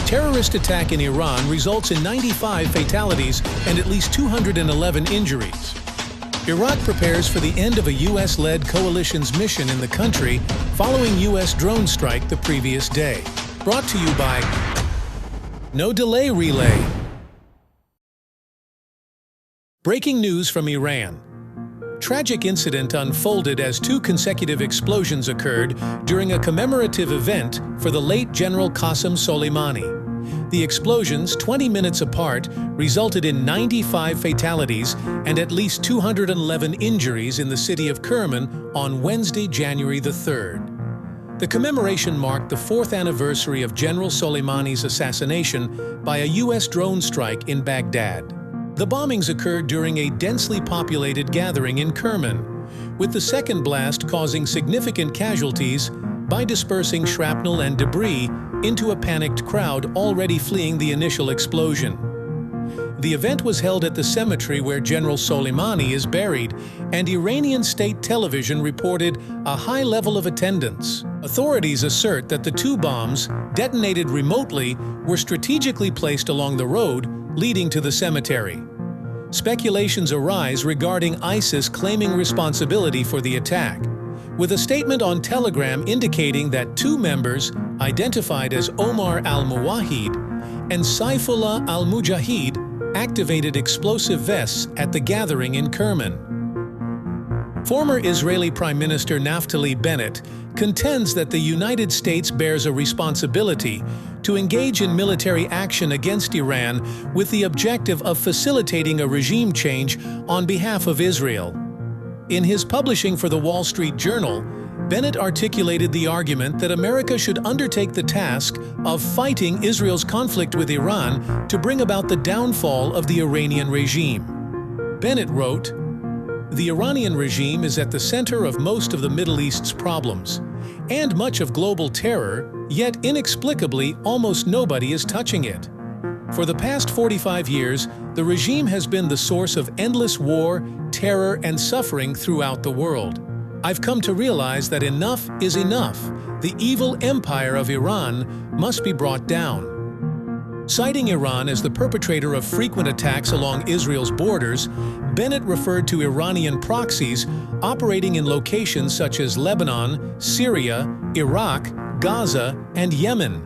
Terrorist attack in Iran results in 95 fatalities and at least 211 injuries. Iraq prepares for the end of a U.S.-led coalition's mission in the country following U.S. drone strike the previous day. Brought to you by No Delay Relay. Breaking news from Iran. Tragic incident unfolded as 2 consecutive explosions occurred during a commemorative event for the late General Qasem Soleimani. The explosions, 20 minutes apart, resulted in 95 fatalities and at least 211 injuries in the city of Kerman on Wednesday, January the 3rd. The commemoration marked the 4th anniversary of General Soleimani's assassination by a U.S. drone strike in Baghdad. The bombings occurred during a densely populated gathering in Kerman, with the second blast causing significant casualties by dispersing shrapnel and debris into a panicked crowd already fleeing the initial explosion. The event was held at the cemetery where General Soleimani is buried, and Iranian state television reported a high level of attendance. Authorities assert that the 2 bombs, detonated remotely, were strategically placed along the road leading to the cemetery. Speculations arise regarding ISIS claiming responsibility for the attack, with a statement on Telegram indicating that 2 members, identified as Omar al-Muwahid and Saifullah al-Mujahid, activated explosive vests at the gathering in Kerman. Former Israeli Prime Minister Naftali Bennett contends that the United States bears a responsibility to engage in military action against Iran with the objective of facilitating a regime change on behalf of Israel. In his publishing for the Wall Street Journal, Bennett articulated the argument that America should undertake the task of fighting Israel's conflict with Iran to bring about the downfall of the Iranian regime. Bennett wrote, "The Iranian regime is at the center of most of the Middle East's problems and much of global terror, yet inexplicably almost nobody is touching it. For the past 45 years, the regime has been the source of endless war, terror, and suffering throughout the world. I've come to realize that enough is enough. The evil empire of Iran must be brought down." Citing Iran as the perpetrator of frequent attacks along Israel's borders, Bennett referred to Iranian proxies operating in locations such as Lebanon, Syria, Iraq, Gaza, and Yemen.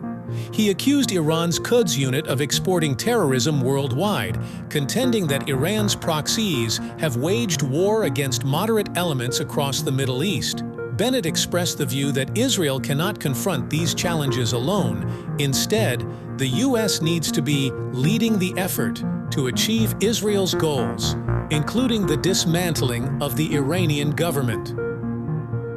He accused Iran's Quds unit of exporting terrorism worldwide, contending that Iran's proxies have waged war against moderate elements across the Middle East. Bennett expressed the view that Israel cannot confront these challenges alone. Instead, the U.S. needs to be leading the effort to achieve Israel's goals, including the dismantling of the Iranian government.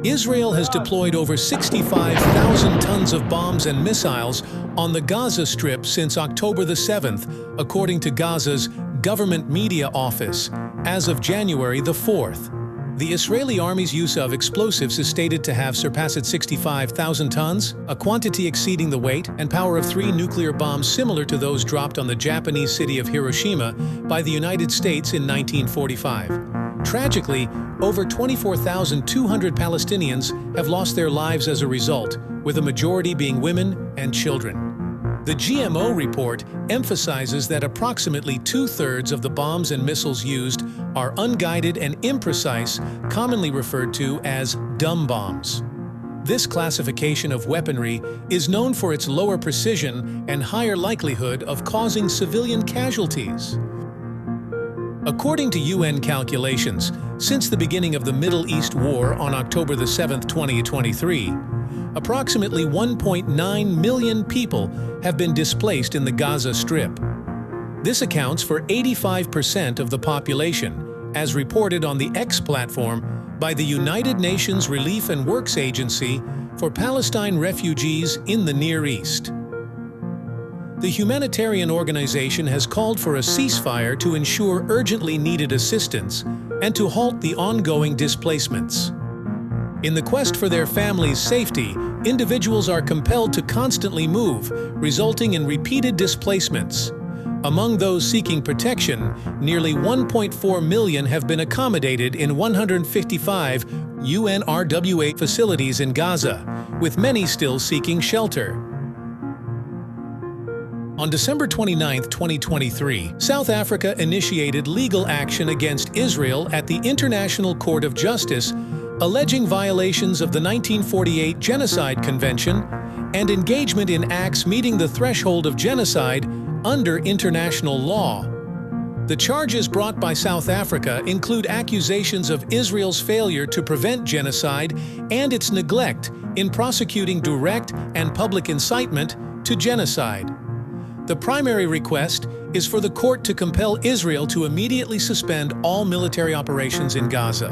Israel has deployed over 65,000 tons of bombs and missiles on the Gaza Strip since October the 7th, according to Gaza's government media office, as of January the 4th. The Israeli army's use of explosives is stated to have surpassed 65,000 tons, a quantity exceeding the weight and power of 3 nuclear bombs similar to those dropped on the Japanese city of Hiroshima by the United States in 1945. Tragically, over 24,200 Palestinians have lost their lives as a result, with a majority being women and children. The GMO report emphasizes that approximately 2/3 of the bombs and missiles used are unguided and imprecise, commonly referred to as dumb bombs. This classification of weaponry is known for its lower precision and higher likelihood of causing civilian casualties. According to UN calculations, since the beginning of the Middle East War on October the 7th, 2023, approximately 1.9 million people have been displaced in the Gaza Strip. This accounts for 85% of the population, as reported on the X platform by the United Nations Relief and Works Agency for Palestine refugees in the Near East. The humanitarian organization has called for a ceasefire to ensure urgently needed assistance and to halt the ongoing displacements. In the quest for their families' safety, individuals are compelled to constantly move, resulting in repeated displacements. Among those seeking protection, nearly 1.4 million have been accommodated in 155 UNRWA facilities in Gaza, with many still seeking shelter. On December 29, 2023, South Africa initiated legal action against Israel at the International Court of Justice, alleging violations of the 1948 Genocide Convention and engagement in acts meeting the threshold of genocide under international law. The charges brought by South Africa include accusations of Israel's failure to prevent genocide and its neglect in prosecuting direct and public incitement to genocide. The primary request is for the court to compel Israel to immediately suspend all military operations in Gaza.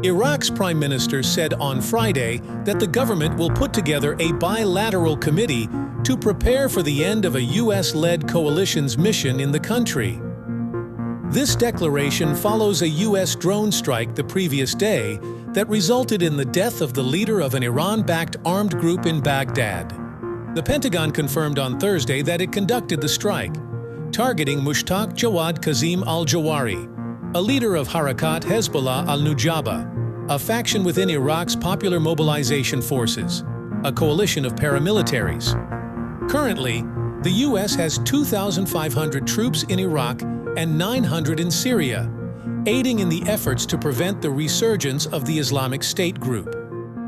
Iraq's prime minister said on Friday that the government will put together a bilateral committee to prepare for the end of a U.S.-led coalition's mission in the country. This declaration follows a U.S. drone strike the previous day that resulted in the death of the leader of an Iran-backed armed group in Baghdad. The Pentagon confirmed on Thursday that it conducted the strike, targeting Mushtaq Jawad Kazim al-Jawari, a leader of Harakat Hezbollah al-Nujaba, a faction within Iraq's Popular Mobilization Forces, a coalition of paramilitaries. Currently, the U.S. has 2,500 troops in Iraq and 900 in Syria, aiding in the efforts to prevent the resurgence of the Islamic State group.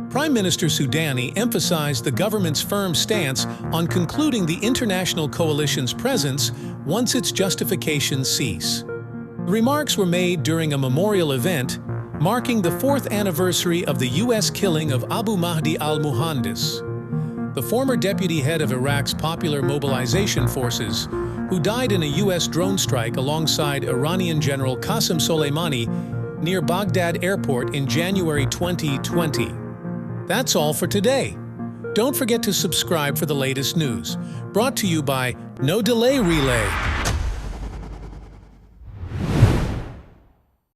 Prime Minister Soudani emphasized the government's firm stance on concluding the international coalition's presence once its justifications cease. The remarks were made during a memorial event marking the 4th anniversary of the U.S. killing of Abu Mahdi al-Muhandis, the former deputy head of Iraq's Popular Mobilization Forces, who died in a U.S. drone strike alongside Iranian General Qasem Soleimani near Baghdad Airport in January 2020. That's all for today. Don't forget to subscribe for the latest news. Brought to you by No Delay Relay.